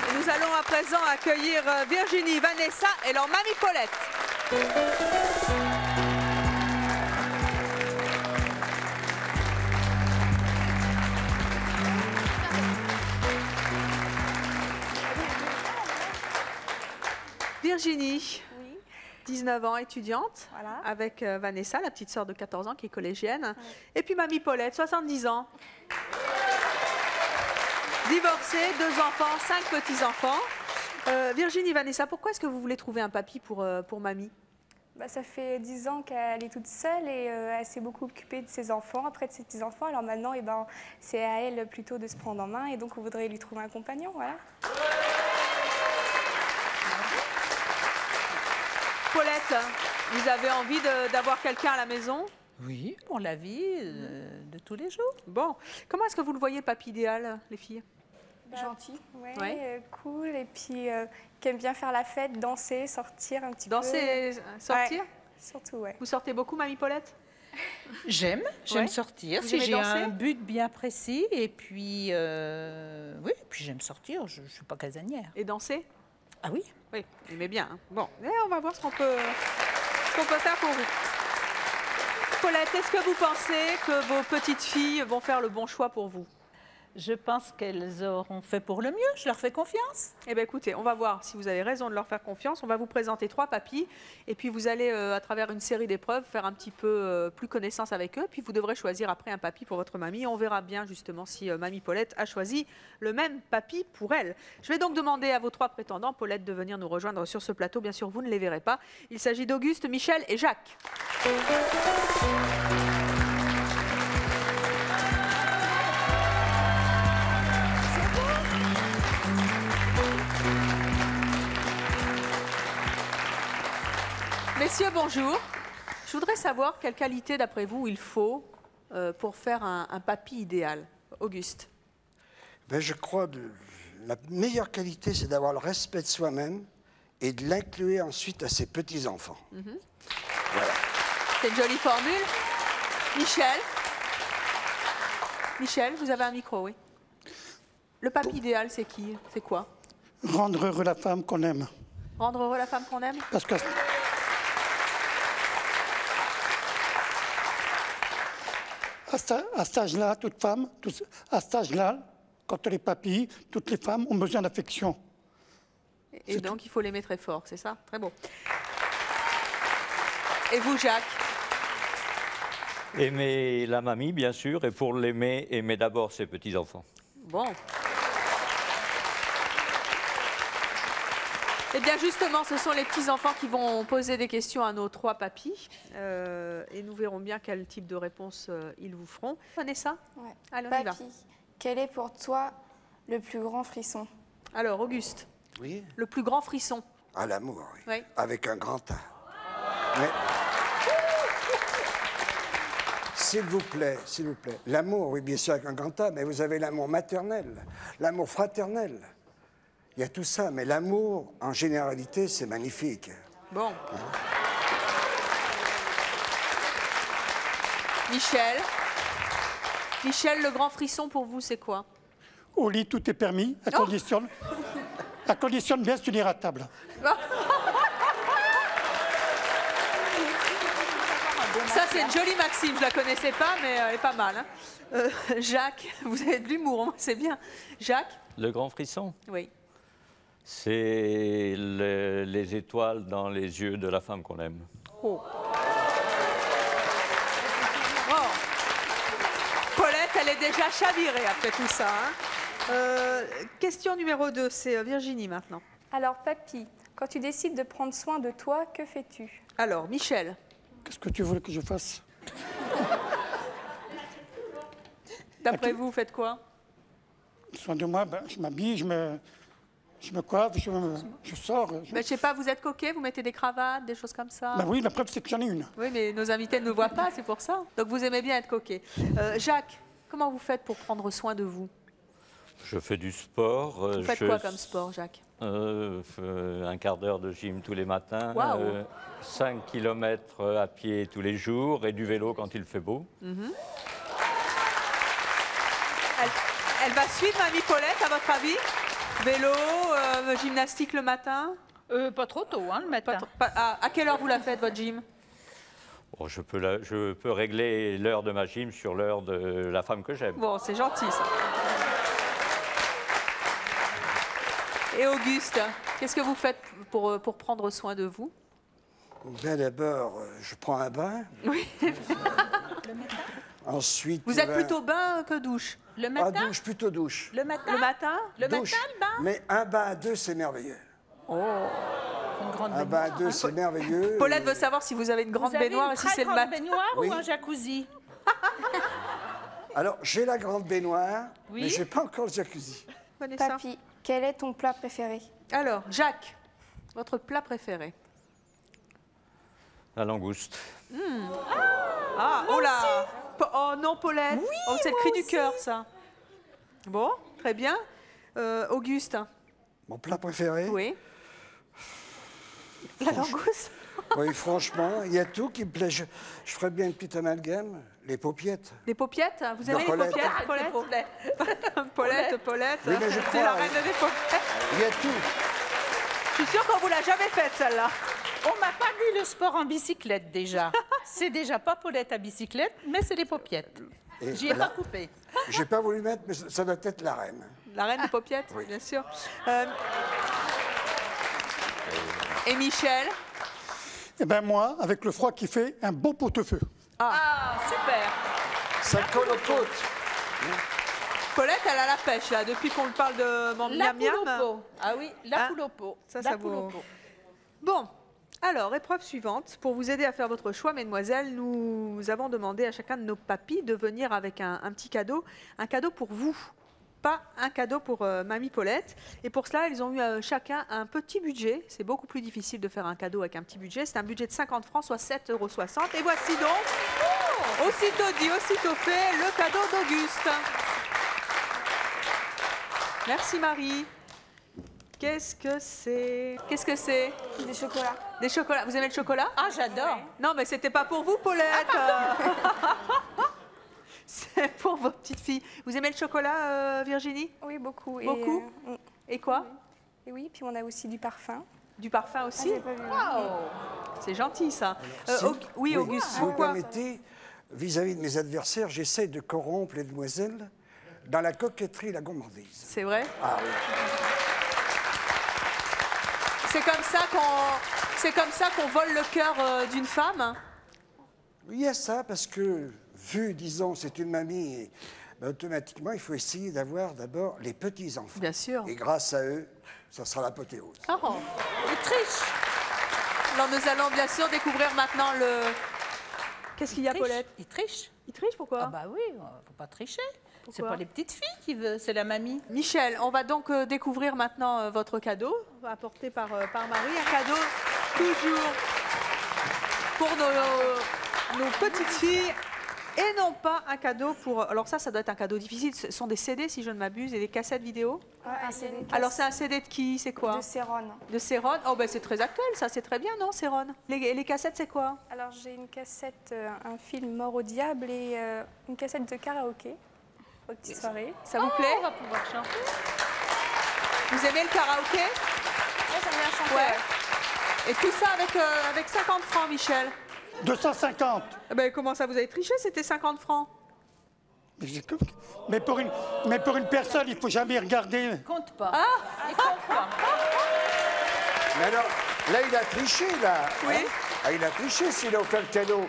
Et nous allons à présent accueillir Virginie, Vanessa et leur mamie Paulette. Virginie, 19 ans, étudiante, avec Vanessa, la petite sœur de 14 ans qui est collégienne, et puis mamie Paulette, 70 ans, divorcée, 2 enfants, 5 petits-enfants. Virginie, Vanessa, pourquoi est-ce que vous voulez trouver un papy pour mamie? Ça fait 10 ans qu'elle est toute seule et elle s'est beaucoup occupée de ses enfants, après de ses petits-enfants. Alors maintenant, c'est à elle plutôt de se prendre en main et donc on voudrait lui trouver un compagnon, voilà. Paulette, vous avez envie d'avoir quelqu'un à la maison? Oui, pour la vie de tous les jours. Bon, comment est-ce que vous le voyez, le papy idéal, les filles? Gentil, cool, et puis qui aime bien faire la fête, danser, sortir un petit peu. Danser, sortir? Ouais, surtout, ouais. Vous sortez beaucoup, mamie Paulette? J'aime sortir, Vous si aimez j'ai danser? un but bien précis, et puis, oui, puis j'aime sortir, je ne suis pas casanière. Et danser? Ah oui? Oui, vous aimez bien. Hein. Bon, on va voir ce qu'on peut faire pour vous. Paulette, est-ce que vous pensez que vos petites filles vont faire le bon choix pour vous? Je pense qu'elles auront fait pour le mieux. Je leur fais confiance. Eh bien, écoutez, on va voir si vous avez raison de leur faire confiance. On va vous présenter 3 papis. Et puis, vous allez, à travers une série d'épreuves, faire un petit peu plus connaissance avec eux. Puis, vous devrez choisir après un papi pour votre mamie. On verra bien, justement, si Mamie Paulette a choisi le même papi pour elle. Je vais donc demander à vos 3 prétendants, Paulette, de venir nous rejoindre sur ce plateau. Bien sûr, vous ne les verrez pas. Il s'agit d'Auguste, Michel et Jacques. Messieurs, bonjour. Je voudrais savoir quelle qualité, d'après vous, il faut pour faire un papy idéal. Auguste. Ben, je crois que la meilleure qualité, c'est d'avoir le respect de soi-même et de l'inclure ensuite à ses petits-enfants. Voilà. C'est une jolie formule. Michel. Michel, vous avez un micro, oui. Le papy idéal, c'est qui? C'est quoi? Rendre heureux la femme qu'on aime. Rendre heureux la femme qu'on aime? Parce que à cet âge-là, toute femme, à cet âge-là, quand les papilles, toutes les femmes ont besoin d'affection. Et donc, il faut l'aimer très fort, c'est ça? Très beau. Et vous, Jacques? Aimer la mamie, bien sûr, et pour l'aimer, aimer d'abord ses petits-enfants. Bon. Eh bien, justement, ce sont les petits-enfants qui vont poser des questions à nos 3 papis. Et nous verrons bien quel type de réponse ils vous feront. Vanessa? Ouais. Allez, on y va. Papy, quel est pour toi le plus grand frisson? Alors, Auguste. Oui. Le plus grand frisson? À l'amour, oui. Oui. Avec un grand A. Mais... S'il vous plaît, l'amour, oui, bien sûr, avec un grand A, mais vous avez l'amour maternel, l'amour fraternel. Il y a tout ça, mais l'amour, en généralité, c'est magnifique. Bon. Michel. Michel, le grand frisson pour vous, c'est quoi? Au lit, tout est permis, à condition de bien se tenir à table. Ça, c'est une jolie maxime, je ne la connaissais pas, mais elle est pas mal. Hein. Jacques, vous avez de l'humour, c'est bien. Jacques? Le grand frisson? Oui. C'est les étoiles dans les yeux de la femme qu'on aime. Oh. Oh. Paulette, elle est déjà chavirée après tout ça. Hein. Question numéro 2, c'est Virginie maintenant. Alors, papy, quand tu décides de prendre soin de toi, que fais-tu? Alors, Michel. Qu'est-ce que tu veux que je fasse? D'après vous, faites quoi? Soin de moi, ben, je m'habille, je me coiffe, je sors. Ben, je sais pas, vous êtes coquet, vous mettez des cravates, des choses comme ça? Ben oui, la preuve, c'est que j'en ai une. Oui, mais nos invités ne nous voient pas, c'est pour ça. Donc vous aimez bien être coquet. Jacques, comment vous faites pour prendre soin de vous? Je fais du sport. Vous faites quoi comme sport, Jacques? Un quart d'heure de gym tous les matins, wow. 5 km à pied tous les jours et du vélo quand il fait beau. Elle va suivre Mamie Paulette, à votre avis? Vélo, gymnastique le matin? Pas trop tôt, hein, le matin. À quelle heure vous la faites, votre gym? Oh, je peux régler l'heure de ma gym sur l'heure de la femme que j'aime. Bon, c'est gentil, ça. Et Auguste, qu'est-ce que vous faites pour prendre soin de vous? Ben, d'abord, je prends un bain. Oui. Ensuite... Vous êtes plutôt bain que douche? Le matin? Ah, douche, plutôt douche. Le matin? Le matin? Le douche. matin, le bain? Mais un bain à 2, c'est merveilleux. Oh. Une grande un bain à 2, c'est merveilleux. Paulette veut savoir si vous avez une grande baignoire et si c'est le matin. Une baignoire oui. ou un jacuzzi? Alors, j'ai la grande baignoire, oui. mais je n'ai pas encore le jacuzzi. Vanessa. Papy, quel est ton plat préféré? Alors, Jacques, votre plat préféré? La langouste. Oh là! Oh non, Paulette! Oui, oh, c'est le cri du cœur, ça. Bon, très bien. Auguste? Mon plat préféré? Oui. La langouste? Oui, franchement, il y a tout qui me plaît. Je ferais bien une petite amalgame. Les paupiettes. Les paupiettes? Vous aimez les paupiettes, Paulette? Paulette. Oui, mais je C'est crois, la reine des paupiettes. Il y a tout. Je suis sûre qu'on vous l'a jamais faite, celle-là. On m'a pas dit le sport en bicyclette, déjà. C'est déjà pas Paulette à bicyclette, mais c'est les paupiettes. J'y ai pas coupé. J'ai pas voulu mettre, mais ça doit être la reine. La reine de Paupiette, Oui. bien sûr. Et Michel? Eh bien moi, avec le froid qui fait, un beau pot-au-feu. Ah, super. Ça colle aux côtes. Paulette, elle a la pêche, là, depuis qu'on parle de La miam poule au miam. pot. Ah oui, la Ah, poule au pot. ça La vaut- poule au pot. Bon, alors, épreuve suivante. Pour vous aider à faire votre choix, mesdemoiselles, nous avons demandé à chacun de nos papis de venir avec un petit cadeau. Un cadeau pour vous, pas un cadeau pour Mamie Paulette. Et pour cela, ils ont eu chacun un petit budget. C'est beaucoup plus difficile de faire un cadeau avec un petit budget. C'est un budget de 50 francs, soit 7,60 €. Et voici donc, aussitôt dit, aussitôt fait, le cadeau d'Auguste. Merci Marie. Qu'est-ce que c'est? Qu'est-ce que c'est? Des chocolats. Des chocolats. Vous aimez le chocolat? Ah, j'adore. Non, mais c'était pas pour vous, Paulette. C'est pour vos petites filles. Vous aimez le chocolat, Virginie? Oui, beaucoup. Beaucoup? Et quoi? Et oui, puis on a aussi du parfum. Du parfum aussi? Ah, j'ai pas vu. C'est gentil, ça. Oui, Auguste, Si vous pourquoi? permettez, vis-à-vis de mes adversaires, j'essaie de corrompre les demoiselles dans la coquetterie et la gourmandise. C'est vrai? Ah oui. C'est comme ça qu'on vole le cœur d'une femme? Il y a ça, parce que, vu, disons, c'est une mamie, ben, automatiquement, il faut essayer d'avoir d'abord les petits-enfants. Bien sûr. Et grâce à eux, ça sera l'apothéose. Oh, il triche. Alors nous allons bien sûr découvrir maintenant le... Qu'est-ce qu'il y a, Paulette? Il triche. Il triche, pourquoi? Ah bah oui, faut pas tricher. C'est Pourquoi? pas les petites filles qui veulent, c'est la mamie. Michel, on va donc découvrir maintenant votre cadeau, apporté par Marie. Un cadeau toujours pour nos petites filles et non pas un cadeau pour... Alors ça doit être un cadeau difficile. Ce sont des CD, si je ne m'abuse, et des cassettes vidéo. Ouais, un CD. Alors c'est un CD de qui? C'est quoi? De Céron. De Céron. Oh ben c'est très actuel, ça, c'est très bien, non, Céron? Les cassettes, c'est quoi? Alors j'ai une cassette, un film Mort au diable et une cassette de karaoké. Aux petites soirées. Ça vous plaît? On va pouvoir chanter. Vous aimez le karaoké? Ouais, j'aime bien chanter. Ouais. Et tout ça avec 50 francs, Michel? 250. Eh ben, comment ça, vous avez triché? C'était 50 francs. Mais pour une personne, il ne faut jamais regarder. Compte pas. Ah, Il compte pas. Mais alors, là, il a triché, là. Oui. Hein? Ah, il a triché s'il a offert le cadeau.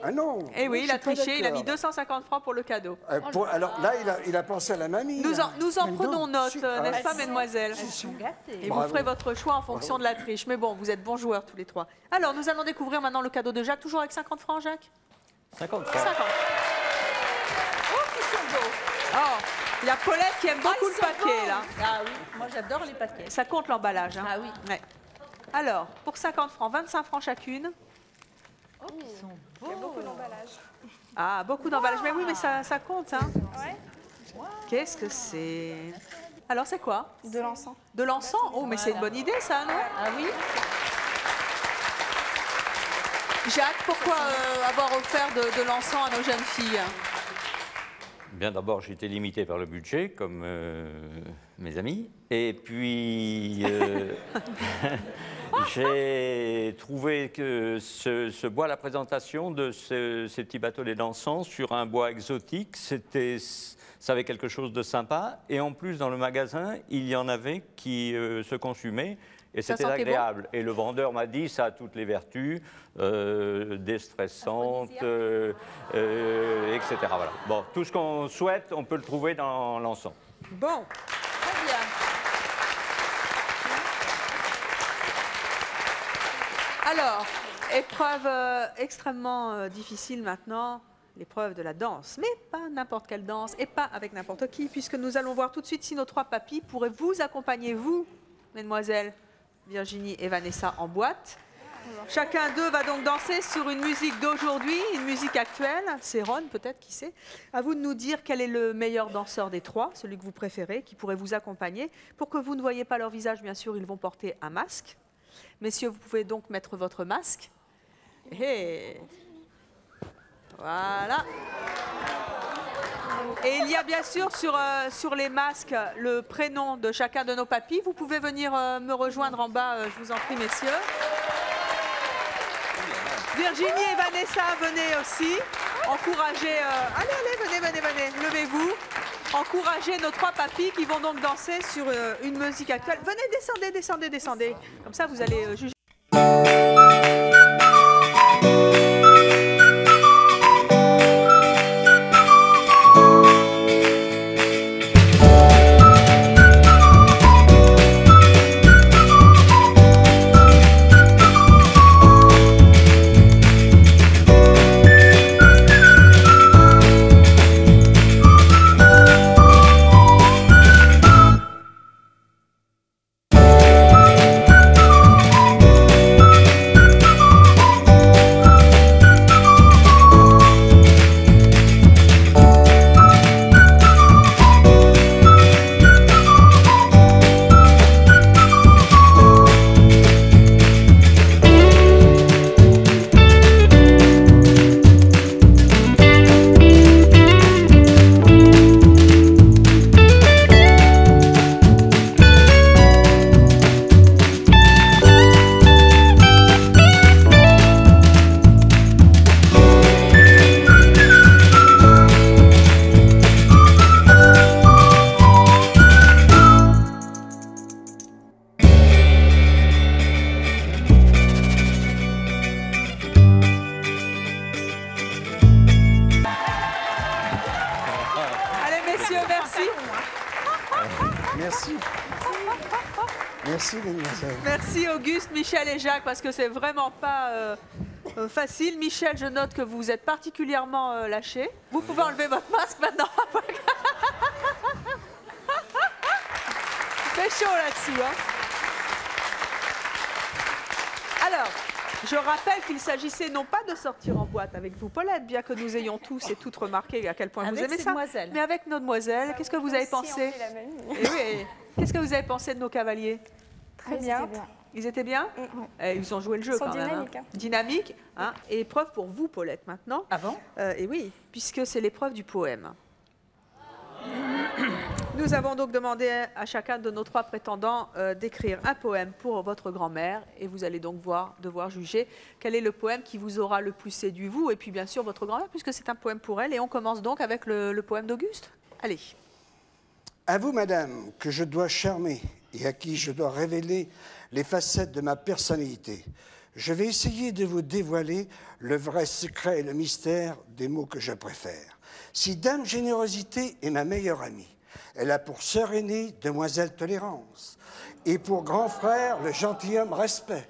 Ah non. Eh oui, je il a suis pas triché, il a mis d'accord. 250 francs pour le cadeau. Alors là, il a pensé à la mamie. Nous là. en prenons note, Ah, n'est-ce pas, si. mesdemoiselles? Elles sont gâtées. Et vous Bravo. ferez votre choix en fonction de la triche. Mais bon, vous êtes bons joueurs tous les trois. Alors, nous allons découvrir maintenant le cadeau de Jacques, toujours avec 50 francs, Jacques? 50 50. francs. Oh, qu'ils sont beaux. Oh, il y a Paulette qui aime beaucoup ils le sont paquet, beaux. là. Ah oui, moi j'adore les paquets. Ça compte l'emballage. Hein. Ah oui. Ouais. Alors, pour 50 francs, 25 francs chacune. Oh, ils sont beaux. Il y a beaucoup d'emballage. Ah, beaucoup d'emballage. Mais oui, mais ça compte. Hein. Ouais. Qu'est-ce que c'est? Alors, c'est quoi? De l'encens. De l'encens? Oh, mais c'est une bonne idée, ça, non? Ah oui. Jacques, pourquoi avoir offert de l'encens à nos jeunes filles? Bien, d'abord, j'étais limité par le budget, comme mes amis. Et puis, j'ai trouvé que ce bois, la présentation de ces petits bâtonnets d'encens sur un bois exotique, ça avait quelque chose de sympa. Et en plus, dans le magasin, il y en avait qui se consumaient. Et Ça c'était sentait agréable. Et le vendeur m'a dit, ça a toutes les vertus, déstressantes, etc. Voilà. Bon, tout ce qu'on souhaite, on peut le trouver dans l'encens. Bon. Très bien. Alors, épreuve extrêmement difficile maintenant, l'épreuve de la danse. Mais pas n'importe quelle danse et pas avec n'importe qui, puisque nous allons voir tout de suite si nos trois papis pourraient vous accompagner, vous, mesdemoiselles Virginie et Vanessa, en boîte. Chacun d'eux va donc danser sur une musique d'aujourd'hui, une musique actuelle. C'est Ron, peut-être, qui sait. À vous de nous dire quel est le meilleur danseur des trois, celui que vous préférez, qui pourrait vous accompagner. Pour que vous ne voyez pas leur visage, bien sûr, ils vont porter un masque. Messieurs, vous pouvez donc mettre votre masque. Et voilà. Et il y a bien sûr sur les masques le prénom de chacun de nos papis. Vous pouvez venir me rejoindre en bas, je vous en prie, messieurs. Virginie et Vanessa, venez aussi. encourager... allez, venez, levez-vous. Encourager nos 3 papis qui vont donc danser sur une musique actuelle. Venez, descendez. Comme ça, vous allez juger. Merci, mesdemoiselles. Merci Auguste, Michel et Jacques, parce que c'est vraiment pas facile. Michel, je note que vous êtes particulièrement lâché. Vous pouvez enlever votre masque maintenant. Il fait chaud là-dessous. Hein. Alors, je rappelle qu'il s'agissait non pas de sortir en boîte avec vous, Paulette, bien que nous ayons tous et toutes remarqué à quel point avec vous aimez ça, mais avec nos demoiselles. Qu'est-ce que vous avez pensé? Qu'est-ce que vous avez pensé de nos cavaliers? Très bien. Ils étaient bien? Ils ont joué le jeu quand même. Dynamiques. Hein. Dynamique. Hein. Et épreuve pour vous, Paulette, maintenant. Ah bon? Et oui, puisque c'est l'épreuve du poème. Nous avons donc demandé à chacun de nos 3 prétendants d'écrire un poème pour votre grand-mère. Et vous allez donc devoir juger quel est le poème qui vous aura le plus séduit, vous, et puis bien sûr votre grand-mère, puisque c'est un poème pour elle. Et on commence donc avec le poème d'Auguste. Allez. À vous, madame, que je dois charmer et à qui je dois révéler les facettes de ma personnalité, je vais essayer de vous dévoiler le vrai secret et le mystère des mots que je préfère. Si Dame Générosité est ma meilleure amie, elle a pour sœur aînée Demoiselle Tolérance et pour grand frère le gentilhomme Respect.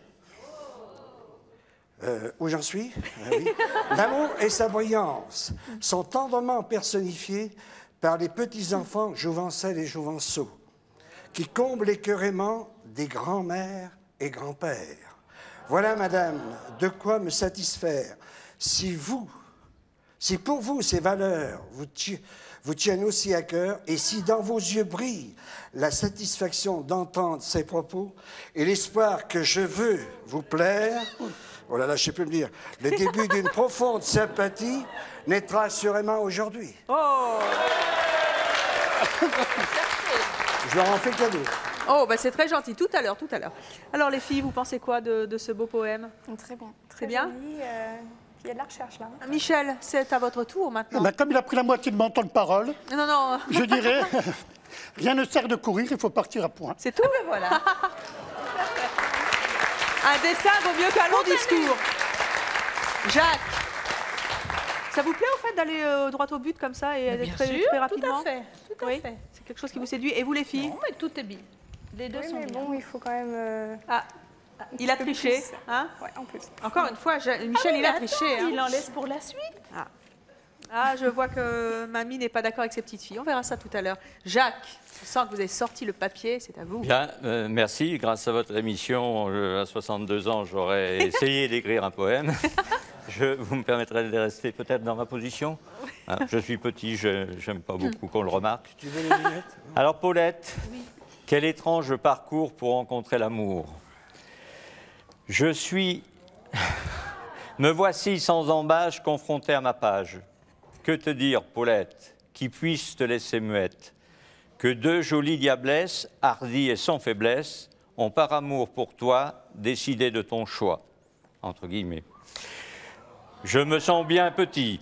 Où j'en suis? Oui. L'amour et sa brillance sont tendrement personnifiés par les petits-enfants jouvencelles et jouvenceaux, qui comblent l'écœurement des grands-mères et grands-pères. Voilà, madame, de quoi me satisfaire. Si pour vous ces valeurs vous tiennent aussi à cœur, et si dans vos yeux brille la satisfaction d'entendre ces propos et l'espoir que je veux vous plaire, oh là là, je ne sais plus me dire, le début d'une profonde sympathie naîtra assurément aujourd'hui. Oh! Je leur en fais cadeau. Oh, bah c'est très gentil. Tout à l'heure. Alors, les filles, vous pensez quoi de ce beau poème? Très bien. Très bien. Joli, il y a de la recherche là. Michel, c'est à votre tour maintenant. Ben, comme il a pris la moitié de mon temps de parole, non. Je dirais, rien ne sert de courir, il faut partir à point. C'est tout? Voilà. Un dessin vaut mieux qu'un long discours. Jacques, ça vous plaît au fait d'aller droit au but comme ça et d'être très rapidement? Tout à fait. Oui, c'est quelque chose qui vous séduit. Et vous les filles? Non, mais tout est bien. Les deux sont mais bien. bon, il faut quand même... Il a triché, hein? Ouais, en plus. Encore une fois, Michel, il a triché. Hein? Il en laisse pour la suite. Ah, je vois que mamie n'est pas d'accord avec ses petites filles. On verra ça tout à l'heure. Jacques, je sens que vous avez sorti le papier, c'est à vous. Bien, merci. Grâce à votre émission, à 62 ans, j'aurais essayé d'écrire un poème. Vous me permettrez de rester peut-être dans ma position. Hein, je suis petit, je n'aime pas beaucoup qu'on le remarque. Tu veux les lunettes? Alors, Paulette, quel étrange parcours pour rencontrer l'amour. Me voici sans embâche confronté à ma page. Que te dire, Paulette, qui puisse te laisser muette? Que 2 jolies diablesses, hardies et sans faiblesse, ont par amour pour toi décidé de ton choix. Entre guillemets. Je me sens bien petit,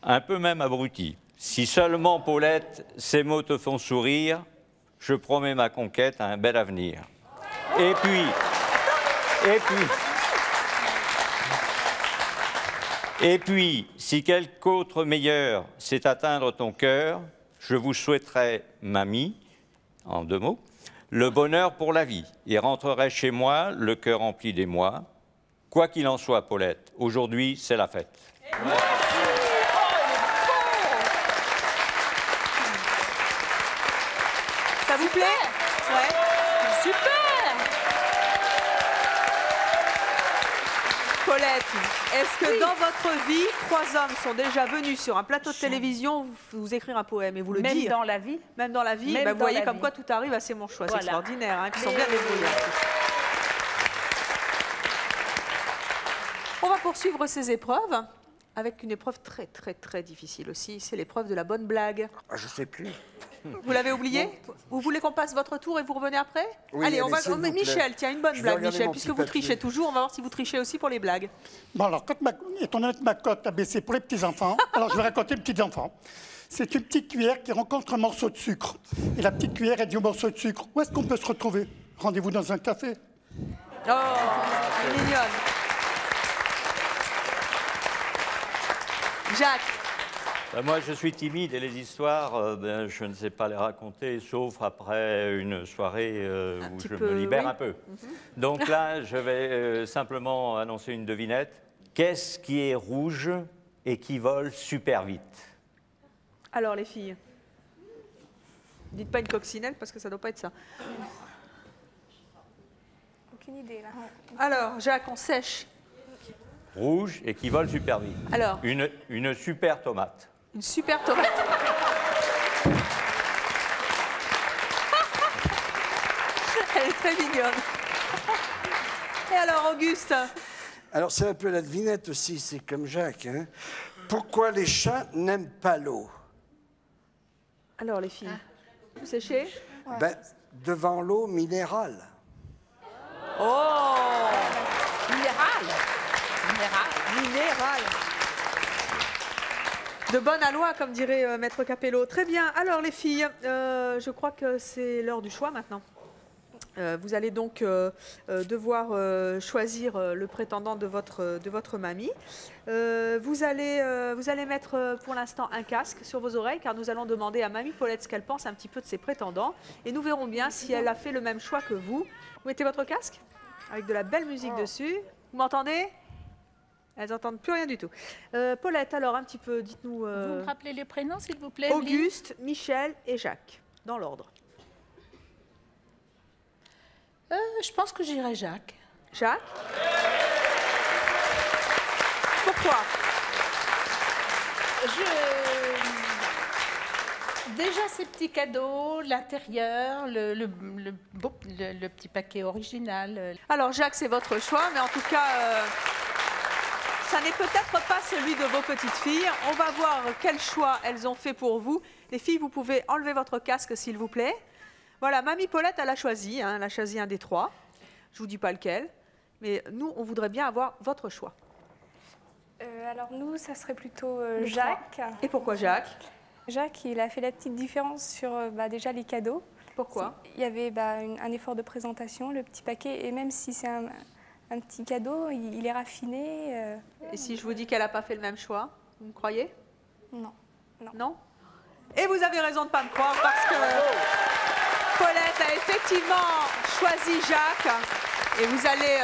un peu même abruti. Si seulement, Paulette, ces mots te font sourire, je promets ma conquête à un bel avenir. Et puis, si quelque autre meilleur sait atteindre ton cœur, je vous souhaiterais, mamie, en 2 mots, le bonheur pour la vie, et rentrerai chez moi, le cœur rempli d'émoi. Quoi qu'il en soit, Paulette, aujourd'hui, c'est la fête. Ça vous plaît? Ouais. Super! Paulette, est-ce que dans votre vie, 3 hommes sont déjà venus sur un plateau de télévision vous écrire un poème et vous le dire? Même dans la vie? Même dans la vie? Même Vous dans voyez la comme vie. quoi tout arrive à C'est mon choix. Voilà. C'est extraordinaire, hein, qui sont bien débrouillés. On va poursuivre ces épreuves avec une épreuve très, très, très difficile aussi. C'est l'épreuve de la bonne blague. Ah, je ne sais plus. Vous l'avez oublié? Vous voulez qu'on passe votre tour et vous revenez après? Oui, allez, on va. s'il vous plaît. Michel, tiens, une bonne Je vais blague, regarder Michel, mon puisque petit vous papier. trichez toujours. On va voir si vous trichez aussi pour les blagues. Bon, alors, étant donné que ma cote a baissé pour les petits-enfants, alors je vais raconter les petits-enfants. C'est une petite cuillère qui rencontre un morceau de sucre. Et la petite cuillère, elle dit au morceau de sucre, où est-ce qu'on peut se retrouver? Rendez-vous dans un café. Oh, c'est mignonne. Jacques. Moi, je suis timide et les histoires, je ne sais pas les raconter, sauf après une soirée où je me libère un peu. Donc là, je vais simplement annoncer une devinette. Qu'est-ce qui est rouge et qui vole super vite? Alors, les filles, dites pas une coccinelle parce que ça ne doit pas être ça. Aucune idée, là. Alors, Jacques, on sèche. Rouge et qui vole super vite. Alors? Une super tomate. Une super tomate. Elle est très mignonne. Et alors, Auguste? Alors, c'est un peu la devinette aussi, c'est comme Jacques. Hein. Pourquoi les chats n'aiment pas l'eau? Alors, les filles, vous séchez? Ben, devant l'eau minérale. Oh! Minéral. Minéral. De bonne aloi, comme dirait Maître Capello. Très bien. Alors, les filles, je crois que c'est l'heure du choix maintenant. Vous allez donc devoir choisir le prétendant de votre mamie. Vous allez mettre pour l'instant un casque sur vos oreilles, car nous allons demander à mamie Paulette ce qu'elle pense un petit peu de ses prétendants. Et nous verrons bien si elle a fait le même choix que vous. Vous mettez votre casque avec de la belle musique dessus. Vous m'entendez? Elles n'entendent plus rien du tout. Paulette, alors un petit peu, dites-nous... Vous me rappelez les prénoms, s'il vous plaît? Auguste, Michel et Jacques, dans l'ordre. Je pense que j'irai Jacques. Jacques? Pourquoi? Déjà ces petits cadeaux, l'intérieur, le petit paquet original. Alors Jacques, c'est votre choix, mais en tout cas, ça n'est peut-être pas celui de vos petites filles. On va voir quel choix elles ont fait pour vous. Les filles, vous pouvez enlever votre casque, s'il vous plaît. Voilà, mamie Paulette, elle a choisi un des 3. Je ne vous dis pas lequel, mais nous, on voudrait bien avoir votre choix. Alors nous, ça serait plutôt Jacques. Et pourquoi Jacques? Jacques, il a fait la petite différence sur déjà les cadeaux. Pourquoi? Il y avait un effort de présentation, le petit paquet, et même si c'est un petit cadeau, il est raffiné. Et si je vous dis qu'elle n'a pas fait le même choix, vous me croyez? Non. Non? Et vous avez raison de ne pas me croire, parce que Paulette a effectivement choisi Jacques. Et vous allez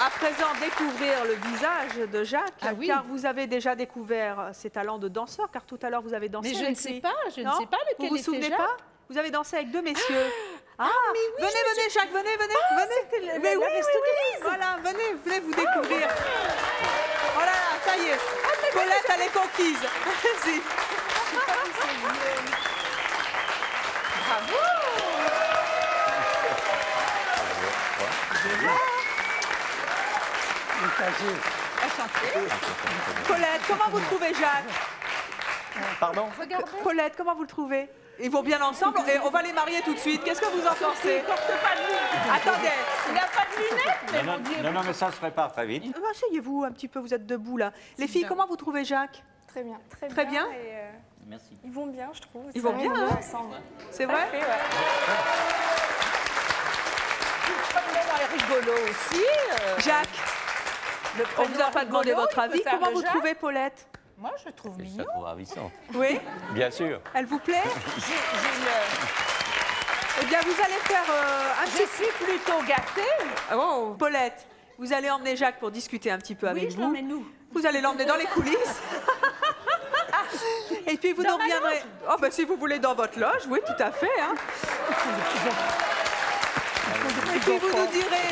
à présent découvrir le visage de Jacques, car vous avez déjà découvert ses talents de danseur, car tout à l'heure vous avez dansé Mais je avec ne sais lui. pas, je ne sais pas lequel Vous vous était souvenez Jacques. pas? Vous avez dansé avec 2 messieurs. Mais oui, venez, Jacques, venez. C'était Mais la oui, Resto-Grise. voilà, venez vous découvrir. Voilà, ça y est. Paulette, elle est conquise. Vas-y. Bravo. Paulette, comment vous trouvez Jacques? Pardon? Paulette, comment vous le trouvez? Ils vont bien ensemble et on va les marier tout de suite. Qu'est-ce que vous en pensez? Attendez. Il n'a pas de lunettes, mais mon Dieu. Non, mais ça se prépare très vite. Asseyez-vous un petit peu, vous êtes debout là. Les filles, comment vous trouvez Jacques? Très bien. Très bien. Et, Merci. ils vont bien, je trouve. Ils vont bien, hein. ensemble. C'est vrai? Parfait, ouais. est rigolo aussi. Jacques, on ne vous a pas demandé votre avis. Comment vous trouvez Paulette? Moi, je trouve mignon. Je la trouve ravissante. Oui? Bien sûr. Elle vous plaît? Eh bien, vous allez faire un petit... Je suis plutôt gâtée. Oh, Paulette, vous allez emmener Jacques pour discuter un petit peu avec vous. Nous. Vous allez l'emmener dans les coulisses. Et puis vous nous reviendrez. Oh, ben, si vous voulez dans votre loge, oui, tout à fait. Hein. Et puis vous nous direz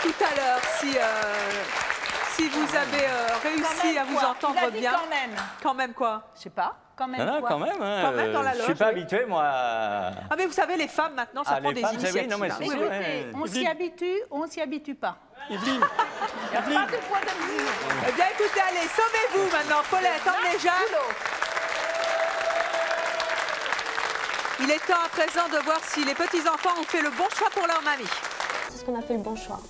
tout à l'heure si vous avez réussi à vous entendre bien. Quand même. Quand même quoi? Je sais pas. Quand même Non, quoi? quand même. Hein, Quand même dans la loge. Je suis pas oui. habitué, moi. Ah, mais vous savez, les femmes, maintenant, ça prend les des femmes, initiatives. oui, non, mais c'est sûr, Écoutez, on s'y habitue ou on s'y habitue pas. Evelyne, Il n'y a pas de point de vue. Eh bien, écoutez, allez, sauvez-vous maintenant. Paulette, emmenez Jacques. Il est temps à présent de voir si les petits-enfants ont fait le bon choix pour leur mamie. C'est ce qu'on appelle le bon choix.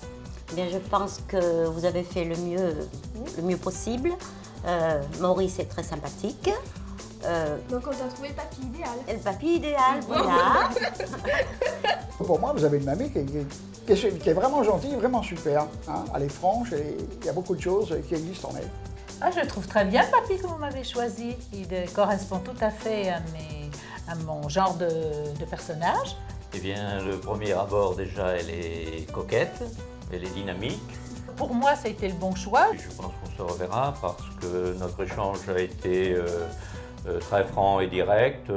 Eh bien, je pense que vous avez fait le mieux possible. Maurice est très sympathique. Donc on doit trouver le papy idéal. Le papy idéal, voilà. Pour moi, vous avez une mamie qui est vraiment gentille, vraiment super. Hein. Elle est franche et il y a beaucoup de choses qui existent en elle. Ah, je le trouve très bien, papy, que vous m'avez choisi. Il correspond tout à fait à mon genre de personnage. Eh bien, le premier abord, déjà, elle est coquette, elle est dynamique. Pour moi, ça a été le bon choix. Je pense qu'on se reverra parce que notre échange a été très franc et direct.